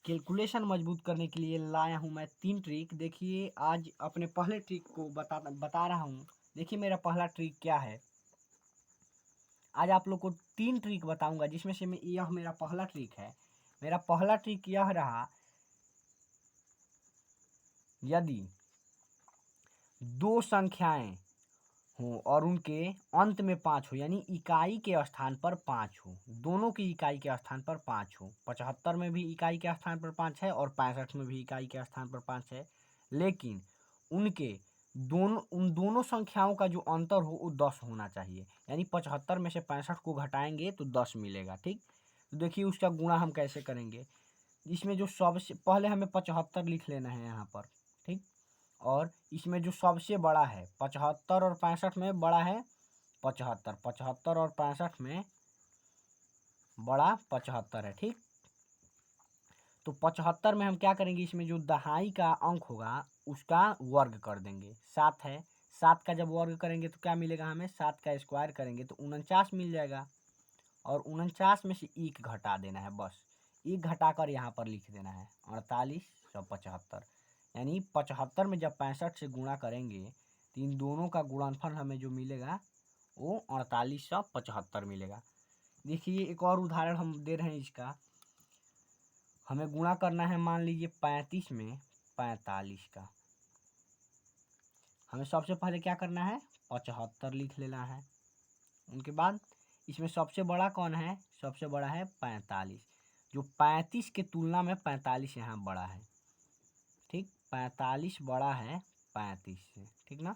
Calculation मजबूत करने के लिए लाया हूँ मैं 3 ट्रिक। देखिए आज अपने पहले ट्रिक को बता रहा हूँ। देखिए मेरा पहला ट्रिक क्या है। आज आप लोग को 3 ट्रिक बताऊंगा जिसमें से यह मेरा पहला ट्रिक है। मेरा पहला ट्रिक यह रहा, यदि दो संख्याएं हो और उनके अंत में 5 हो, यानी इकाई के स्थान पर 5 हो, दोनों की इकाई के स्थान पर 5 हो। 75 में भी इकाई के स्थान पर 5 है और 65 में भी इकाई के स्थान पर 5 है, लेकिन उन दोनों संख्याओं का जो अंतर हो वो 10 होना चाहिए। यानी 75 में से 65 को घटाएंगे तो 10 मिलेगा। ठीक, तो देखिए उसका गुणा हम कैसे करेंगे। इसमें जो सबसे पहले हमें 75 लिख लेना है यहाँ पर। ठीक, और इसमें जो सबसे बड़ा है 75 और 65 में बड़ा है 75, 75 और 65 में बड़ा 75 है। ठीक, तो 75 में हम क्या करेंगे, इसमें जो दहाई का अंक होगा उसका वर्ग कर देंगे। 7 है, 7 का जब वर्ग करेंगे तो क्या मिलेगा हमें, 7 का स्क्वायर करेंगे तो 49 मिल जाएगा। और 49 में से 1 घटा देना है, बस 1 घटाकर यहाँ पर लिख देना है 4875। यानी 75 में जब 65 से गुणा करेंगे तो इन दोनों का गुणनफल हमें जो मिलेगा वो 4875 मिलेगा। देखिए एक और उदाहरण हम दे रहे हैं इसका। हमें गुणा करना है, मान लीजिए 35 में 45 का। हमें सबसे पहले क्या करना है, 75 लिख लेना है। उनके बाद इसमें सबसे बड़ा कौन है, सबसे बड़ा है 45, जो 35 के तुलना में 45 यहाँ बड़ा है। ठीक, 45 बड़ा है 35 से। ठीक ना,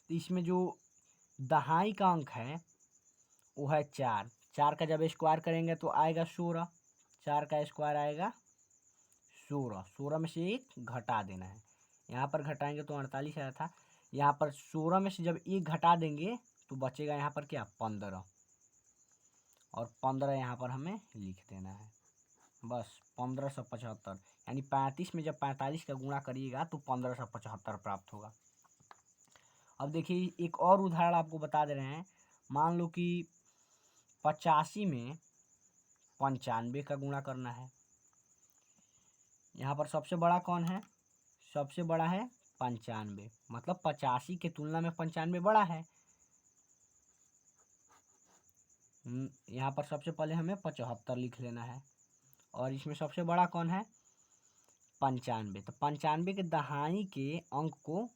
तो इसमें जो दहाई का अंक है वो है 4। 4 का जब स्क्वायर करेंगे तो आएगा 16। 4 का स्क्वायर आएगा 16। 16 में से 1 घटा देना है, यहाँ पर घटाएंगे तो 48 आया था। यहाँ पर 16 में से जब 1 घटा देंगे तो बचेगा यहाँ पर क्या, 15। और 15 यहाँ पर हमें लिख देना है, बस 1575। यानी 35 में जब 45 का गुणा करिएगा तो 1575 प्राप्त होगा। अब देखिए एक और उदाहरण आपको बता दे रहे हैं। मान लो कि 85 में 95 का गुणा करना है। यहाँ पर सबसे बड़ा कौन है, सबसे बड़ा है 95, मतलब 85 के तुलना में 95 बड़ा है। यहाँ पर सबसे पहले हमें 75 लिख लेना है। और इसमें सबसे बड़ा कौन है, 95। तो 95 के दहाई के अंक को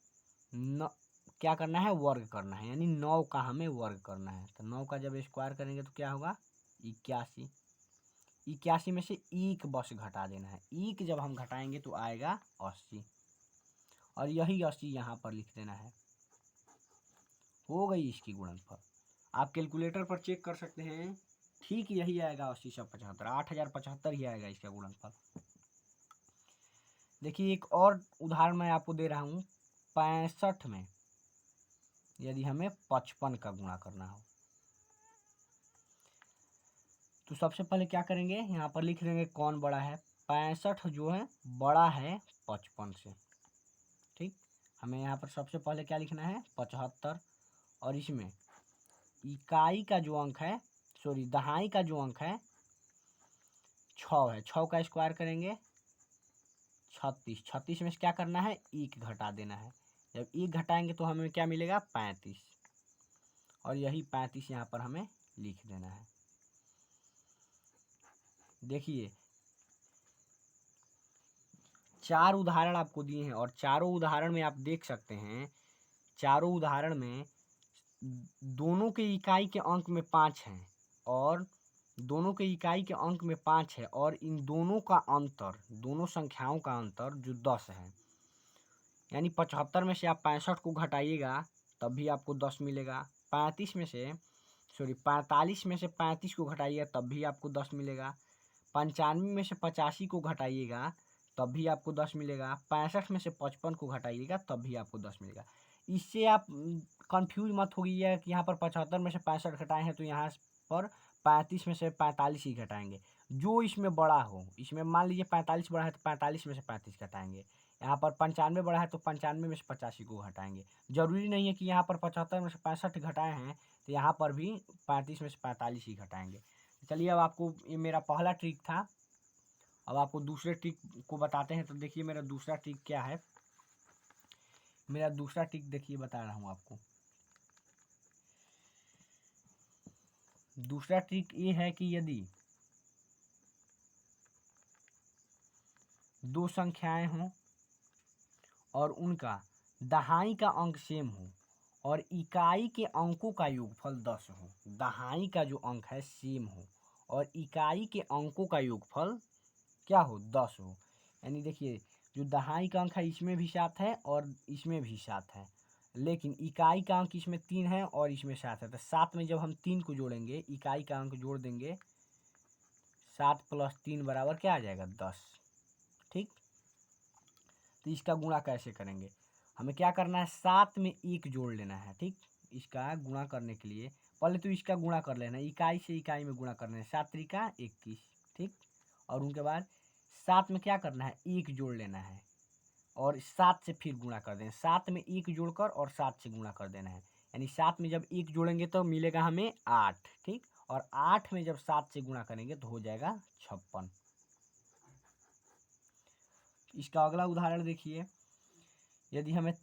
क्या करना है, वर्ग करना है। यानी 9 का हमें वर्ग करना है। तो 9 का जब स्क्वायर करेंगे तो क्या होगा, 81। 81 में से 1 बस घटा देना है, 1 जब हम घटाएंगे तो आएगा 80। और यही 80 यहाँ पर लिख देना है। हो गई इसकी गुणनफल। आप कैलकुलेटर पर चेक कर सकते हैं, ठीक यही आएगा 8075, 8075 ही आएगा इसका गुणनफल। देखिए एक और उदाहरण मैं आपको दे रहा हूँ। 65 में यदि हमें 55 का गुणा करना हो तो सबसे पहले क्या करेंगे, यहाँ पर लिख देंगे कौन बड़ा है। 65 जो है बड़ा है 55 से। ठीक, हमें यहाँ पर सबसे पहले क्या लिखना है, 75। और इसमें इकाई का जो अंक है, सॉरी दहाई का जो अंक है 6 है। 6 का स्क्वायर करेंगे 36। 36 में से क्या करना है, 1 घटा देना है। जब 1 घटाएंगे तो हमें क्या मिलेगा, 35। और यही 35 यहाँ पर हमें लिख देना है। देखिए 4 उदाहरण आपको दिए हैं और चारों उदाहरण में आप देख सकते हैं, चारों उदाहरण में दोनों के इकाई के अंक में 5 हैं और दोनों के इकाई के अंक में 5 है और इन दोनों का अंतर, दोनों संख्याओं का अंतर जो 10 है। यानी 75 में से आप 65 को घटाइएगा तब भी आपको 10 मिलेगा। 35 में से सॉरी 45 में से 35 को घटाइएगा तब भी आपको 10 मिलेगा। 95 में से 85 को घटाइएगा तब भी आपको 10 मिलेगा। 65 में से 55 को घटाइएगा तब भी आपको 10 मिलेगा। इससे आप कंफ्यूज मत होइए कि यहाँ पर 75 में से 65 घटाए हैं तो यहाँ पर 35 में से 45 ही घटाएंगे। जो इसमें बड़ा हो, इसमें मान लीजिए 45 बड़ा है तो 45 में से 35 घटाएंगे। यहाँ पर 95 बड़ा है तो 95 में से 85 को घटाएंगे। जरूरी नहीं है कि यहाँ पर 75 में से 65 घटाए हैं तो यहाँ पर भी 35 में से 45 ही घटाएंगे। चलिए अब आपको, ये मेरा पहला ट्रिक था। अब आपको दूसरे ट्रिक को बताते हैं। तो देखिए मेरा दूसरा ट्रिक क्या है। मेरा दूसरा ट्रिक देखिए बता रहा हूँ आपको। दूसरा ट्रिक ये है कि यदि दो संख्याएं हों और उनका दहाई का अंक सेम हो और इकाई के अंकों का योगफल 10 हो। दहाई का जो अंक है सेम हो और इकाई के अंकों का योगफल क्या हो, 10 हो। यानी देखिए जो दहाई का अंक है इसमें भी 7 है और इसमें भी 7 है, लेकिन इकाई का अंक इसमें 3 है और इसमें 7 है। तो 7 में जब हम 3 को जोड़ेंगे, इकाई का अंक जोड़ देंगे, 7 + 3 बराबर क्या आ जाएगा, 10। ठीक, तो इसका गुणा कैसे करेंगे, हमें क्या करना है, 7 में 1 जोड़ लेना है। ठीक, इसका गुणा करने के लिए पहले तो इसका गुणा कर लेना है, इकाई से इकाई में गुणा करना है, 7 × 3 = 21। ठीक, और उनके बाद 7 में क्या करना है, 1 जोड़ लेना है और 7 से फिर गुणा कर देना। 7 में 1 जोड़कर और 7 से गुणा कर देना है। यानी 7 में जब 1 जोड़ेंगे तो मिलेगा हमें 8। ठीक, और 8 में जब 7 से गुणा करेंगे तो हो जाएगा 56। इसका अगला उदाहरण देखिए, यदि हमें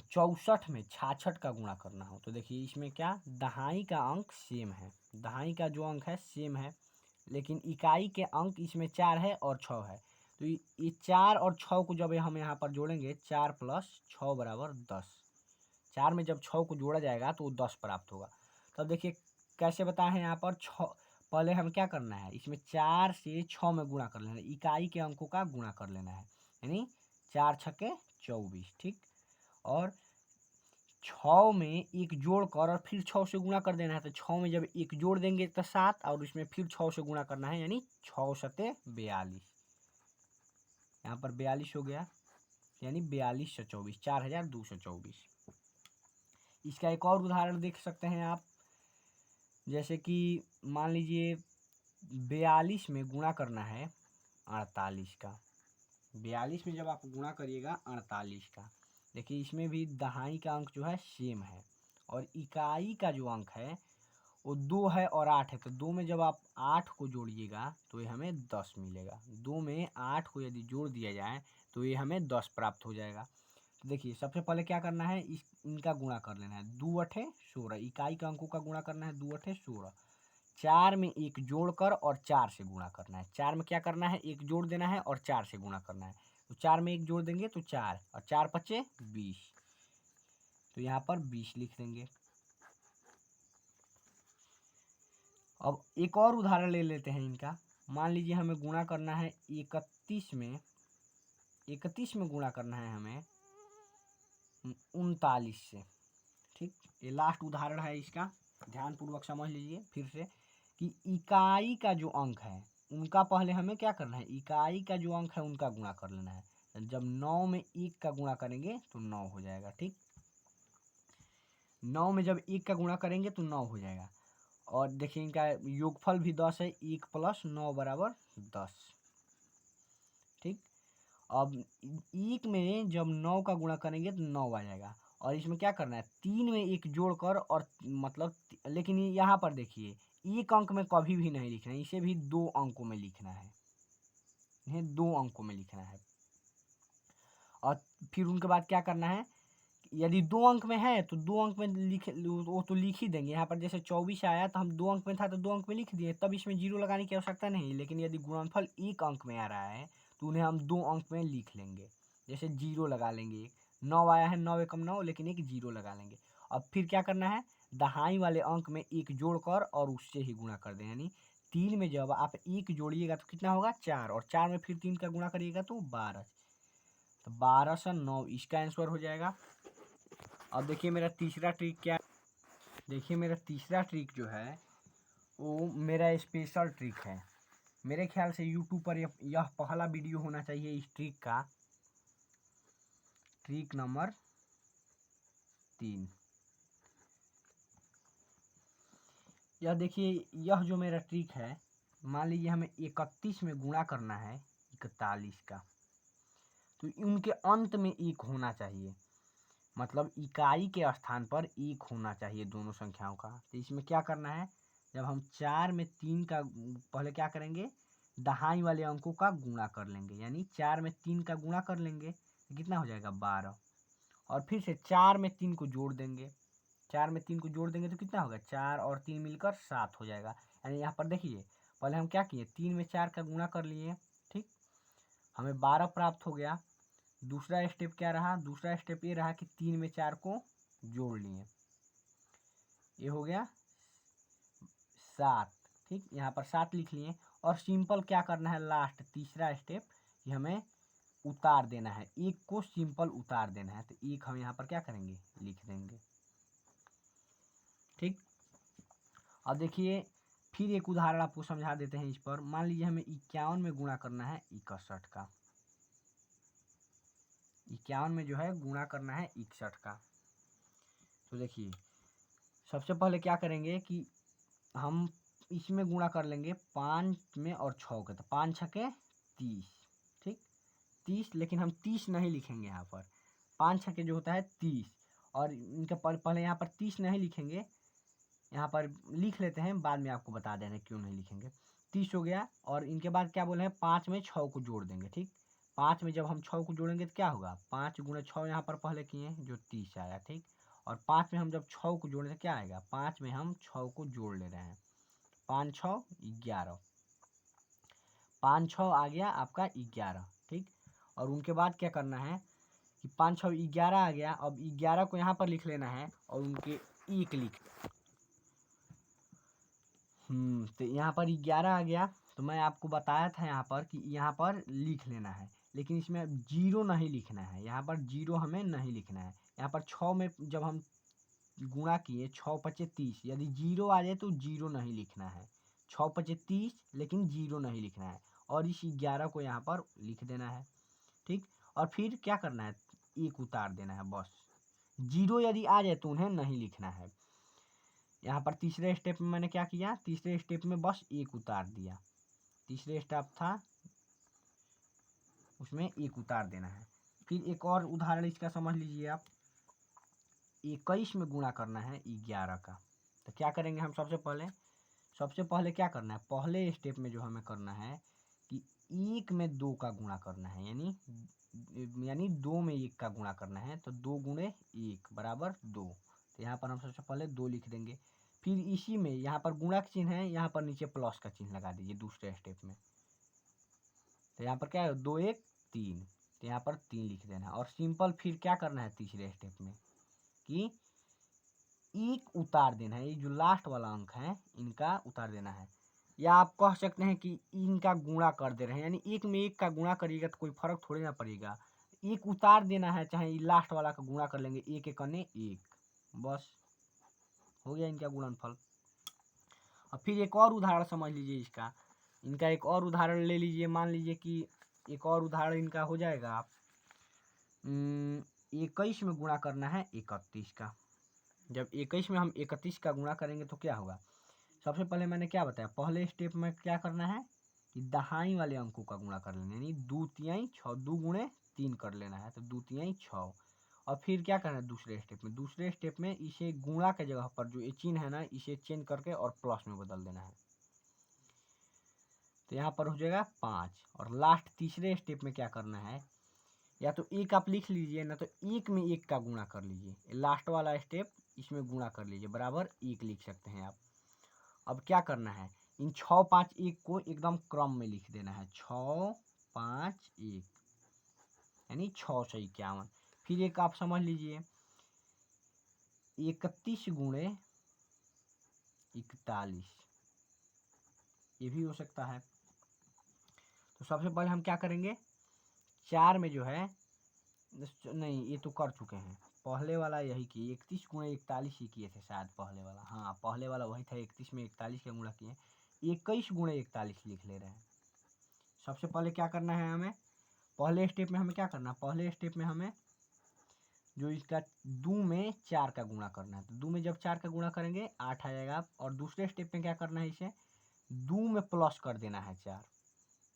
64 में 66 का गुणा करना हो तो देखिए इसमें क्या, दहाई का अंक सेम है, दहाई का जो अंक है सेम है, लेकिन इकाई के अंक इसमें 4 है और 6 है। तो ये 4 और 6 को जब हम यहाँ पर जोड़ेंगे, 4 + 6 = 10। 4 में जब 6 को जोड़ा जाएगा तो 10 प्राप्त होगा। तब देखिए कैसे बताए हैं यहाँ पर, 6 पहले हम क्या करना है, इसमें 4 से 6 में गुणा कर लेना है, इकाई के अंकों का गुणा कर लेना है, यानी 4 × 6 = 24। ठीक, और 6 में 1 जोड़ कर और फिर 6 से गुणा कर देना है। तो 6 में जब 1 जोड़ देंगे तो 7 और उसमें फिर 6 से गुणा करना है, यानी 6 × 7 = 42। यहाँ पर 42 हो गया, यानी 42 × 24 = 4224। इसका एक और उदाहरण देख सकते हैं आप, जैसे कि मान लीजिए 42 में गुणा करना है 48 का। 42 में जब आप गुणा करिएगा 48 का, देखिए इसमें भी दहाई का अंक जो है सेम है और इकाई का जो अंक है वो 2 है और 8 है। तो 2 में जब आप 8 को जोड़िएगा तो ये हमें 10 मिलेगा। 2 में 8 को यदि जोड़ दिया जाए तो ये हमें 10 प्राप्त हो जाएगा। तो देखिए सबसे पहले क्या करना है, इनका गुणा कर लेना है, 2 × 8 = 16, इकाई के अंकों का गुणा करना है, 2 × 8 = 16। 4 में 1 जोड़कर और 4 से गुणा करना है। 4 में क्या करना है, 1 जोड़ देना है और 4 से गुणा करना है। तो 4 में 1 जोड़ देंगे तो 4 और 4 × 5 = 20। तो यहाँ पर 20 लिख देंगे। अब एक और उदाहरण ले लेते हैं इनका। मान लीजिए हमें गुणा करना है 31 में, 31 में गुणा करना है हमें 39 से। ठीक, ये लास्ट उदाहरण है इसका, ध्यानपूर्वक समझ लीजिए फिर से कि इकाई का जो अंक है उनका पहले हमें क्या करना है, इकाई का जो अंक है उनका गुणा कर लेना है। जब 9 में 1 का गुणा करेंगे तो 9 हो जाएगा। ठीक, 9 में जब 1 का गुणा करेंगे तो 9 हो जाएगा। और देखिए इनका योगफल भी 10 है, 1 + 9 = 10। ठीक, अब 1 में जब 9 का गुणा करेंगे तो 9 आ जाएगा। और इसमें क्या करना है, 3 में 1 जोड़कर और मतलब, लेकिन यहाँ पर देखिए 1 अंक में कभी भी नहीं लिखना है, इसे भी 2 अंकों में लिखना है, इन्हें 2 अंकों में लिखना है। और फिर उनके बाद क्या करना है, यदि 2 अंक में है तो 2 अंक में लिख, वो तो लिख ही देंगे। यहाँ पर जैसे 24 आया तो हम 2 अंक में था तो 2 अंक में लिख दिए, तब इसमें 0 लगाने की आवश्यकता नहीं। लेकिन यदि गुणनफल 1 अंक में आ रहा है तो उन्हें हम 2 अंक में लिख लेंगे, जैसे 0 लगा लेंगे। 9 आया है, 9 × 1 = 9, लेकिन एक 0 लगा लेंगे। अब फिर क्या करना है, दहाई वाले अंक में 1 जोड़कर और उससे ही गुणा कर दें, यानी 3 में जब आप 1 जोड़िएगा तो कितना होगा, 4, और 4 में फिर 3 का गुणा करिएगा तो 12। तो 12 से 9 इसका आंसर हो जाएगा। अब देखिए मेरा तीसरा ट्रिक क्या है। देखिए मेरा तीसरा ट्रिक जो है वो मेरा स्पेशल ट्रिक है। मेरे ख्याल से यूट्यूब पर यह पहला वीडियो होना चाहिए इस ट्रिक का, ट्रिक नंबर 3। यह देखिए, यह जो मेरा ट्रिक है, मान लीजिए हमें 31 में गुणा करना है 41 का, तो उनके अंत में 1 होना चाहिए, मतलब इकाई के स्थान पर 1 होना चाहिए दोनों संख्याओं का। तो इसमें क्या करना है, जब हम 4 में 3 का, पहले क्या करेंगे, दहाई वाले अंकों का गुणा कर लेंगे, यानी 4 में 3 का गुणा कर लेंगे तो कितना हो जाएगा 12। और फिर से 4 में 3 को जोड़ देंगे, 4 में 3 को जोड़ देंगे तो कितना होगा 4 और 3 मिलकर 7 हो जाएगा। यानी यहाँ पर देखिए पहले हम क्या किए 3 में 4 का गुणा कर लिए, ठीक, हमें 12 प्राप्त हो गया। दूसरा स्टेप क्या रहा, दूसरा स्टेप ये रहा कि 3 में 4 को जोड़ लिए, ये हो गया 7, ठीक, यहाँ पर 7 लिख लिए। और सिंपल क्या करना है लास्ट तीसरा स्टेप कि हमें उतार देना है, एक को सिंपल उतार देना है, तो एक हम यहाँ पर क्या करेंगे लिख देंगे, ठीक। अब देखिए फिर एक उदाहरण आपको समझा देते हैं इस पर। मान लीजिए हमें 51 में गुणा करना है 61 का, 51 में जो है गुणा करना है 61 का। तो देखिए सबसे पहले क्या करेंगे कि हम इसमें गुणा कर लेंगे 5 में और 6 के, तो 5 छके 30, ठीक, 30, लेकिन हम 30 नहीं लिखेंगे यहाँ पर, 5 छके जो होता है 30, और इनके पहले यहाँ पर 30 नहीं लिखेंगे, यहाँ पर लिख लेते हैं, बाद में आपको बता देंगे क्यों नहीं लिखेंगे। 30 हो गया, और इनके बाद क्या बोले हैं 5 में 6 को जोड़ देंगे, ठीक, 5 में जब हम 6 को जोड़ेंगे तो क्या होगा 5 गुणे 6 यहाँ पर पहले किए जो 30 आया, ठीक, और 5 में हम जब 6 को जोड़ें तो क्या आएगा, 5 में हम 6 को जोड़ ले रहे हैं, 5 6 11, 5 6 आ गया आपका 11, ठीक। और उनके बाद क्या करना है कि 5 6 11 आ गया, अब 11 को यहाँ पर लिख लेना है और उनके एक लिख, तो यहाँ पर 11 आ गया। तो मैं आपको बताया था यहाँ पर कि यहाँ पर लिख लेना है, लेकिन इसमें जीरो नहीं लिखना है, यहाँ पर जीरो हमें नहीं लिखना है। यहाँ पर 6 में जब हम गुणा किए 6 पचे 30, यदि जीरो आ जाए तो जीरो नहीं लिखना है, 6 पचे 30, लेकिन जीरो नहीं लिखना है, और इस 11 को यहाँ पर लिख देना है, ठीक। और फिर क्या करना है एक उतार देना है बस, जीरो यदि आ जाए तो उन्हें नहीं लिखना है। यहाँ पर तीसरे स्टेप में मैंने क्या किया, तीसरे स्टेप में बस एक उतार दिया, तीसरे स्टेप था उसमें एक उतार देना है। फिर एक और उदाहरण इसका समझ लीजिए आप, 21 में गुणा करना है 11 का। तो क्या करेंगे हम सबसे पहले क्या करना है, पहले स्टेप में जो हमें करना है कि 1 में 2 का गुणा करना है, यानी 2 में 1 का गुणा करना है, तो 2 गुणे 1 बराबर 2। तो यहाँ पर हम सबसे पहले 2 लिख देंगे। फिर इसी में यहाँ पर गुणा का चिन्ह है, यहाँ पर नीचे प्लस का चिन्ह लगा दीजिए दूसरे स्टेप में। तो यहाँ पर क्या है 2 1 3, तो यहाँ पर 3 लिख देना है। और सिंपल फिर क्या करना है तीसरे स्टेप में कि एक उतार देना है, ये जो लास्ट वाला अंक है इनका उतार देना है, या आप कह सकते हैं कि इनका गुणा कर दे रहे हैं, यानी 1 में 1 का गुणा करिएगा तो कोई फर्क थोड़ी ना पड़ेगा, एक उतार देना है, चाहे लास्ट वाला का गुणा कर लेंगे, एक एक करने एक, बस हो गया इनका गुणनफल। अब फिर एक और उदाहरण समझ लीजिए इसका, इनका एक और उदाहरण ले लीजिए। मान लीजिए कि एक और उदाहरण इनका हो जाएगा आप 21 में गुणा करना है 31 का। जब 21 में हम 31 का गुणा करेंगे तो क्या होगा, सबसे पहले मैंने क्या बताया, पहले स्टेप में क्या करना है कि दहाई वाले अंकों का गुणा कर लेना, यानी 2 तिहाई 6, 2 गुणे 3 कर लेना है, तो 2 तिहाई 6। और फिर क्या करना है दूसरे स्टेप में इसे गुणा के जगह पर जो ये चिन्ह है ना, इसे चेंज करके और प्लस में बदल देना है, तो यहाँ पर हो जाएगा 5। और लास्ट तीसरे स्टेप में क्या करना है, या तो एक आप लिख लीजिए, ना तो 1 में 1 का गुणा कर लीजिए, लास्ट वाला स्टेप इसमें गुणा कर लीजिए, बराबर 1 लिख सकते हैं आप। अब क्या करना है, इन 6 5 1 को एकदम क्रम में लिख देना है, 6 5 1, यानी 6 से 51। फिर एक आप समझ लीजिए 31 गुणे 41, ये भी हो सकता है। तो सबसे पहले हम क्या करेंगे, 4 में जो है, नहीं ये तो कर चुके हैं, पहले वाला यही किए 31 गुणे 41 ही किए थे शायद, पहले वाला, हाँ पहले वाला वही था, 31 में 41 का गुणा किए, 21 गुणे 41 लिख ले रहे हैं। सबसे पहले क्या करना है हमें, पहले स्टेप में हमें क्या करना है, पहले स्टेप में हमें जो इसका 2 में 4 का गुणा करना है, तो 2 में जब 4 का गुणा करेंगे 8 आ जाएगा। और दूसरे स्टेप में क्या करना है, इसे 2 में प्लस कर देना है 4,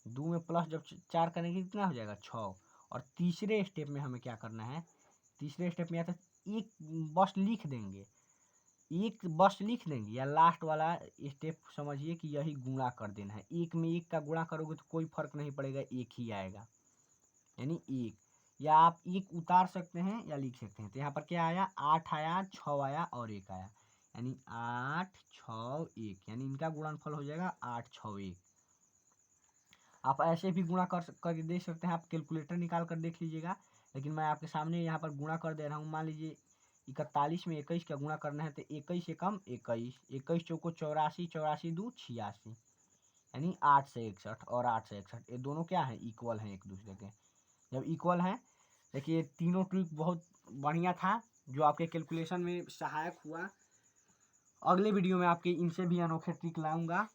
2 में प्लस जब 4 करेंगे कितना हो जाएगा 6। और तीसरे स्टेप में हमें क्या करना है, तीसरे स्टेप में या तो एक बस लिख देंगे, एक बस लिख देंगे या लास्ट वाला स्टेप समझिए कि यही गुणा कर देना है। एक में एक का गुणा करोगे तो कोई फर्क नहीं पड़ेगा, एक ही आएगा, यानी एक। या आप एक उतार सकते हैं या लिख सकते हैं। तो यहाँ पर क्या आया, 8 आया, 6 आया और 1 आया, यानी 8 6 1, यानी इनका गुणनफल हो जाएगा 8 6 1। आप ऐसे भी गुणा करके देख सकते हैं, आप कैलकुलेटर निकाल कर देख लीजिएगा, लेकिन मैं आपके सामने यहाँ पर गुणा कर दे रहा हूँ। मान लीजिए 41 में 21 का गुणा करना है तो 21 से कम 21, 21 चौको 84, 84 दू 86, यानी 8 से 61 और 8 से 61 ये दोनों क्या है, इक्वल हैं एक दूसरे के। जब इक्वल हैं, देखिए तीनों ट्रिक बहुत बढ़िया था जो आपके कैलकुलेशन में सहायक हुआ। अगले वीडियो में आपके इनसे भी अनोखे ट्रिक लाऊंगा।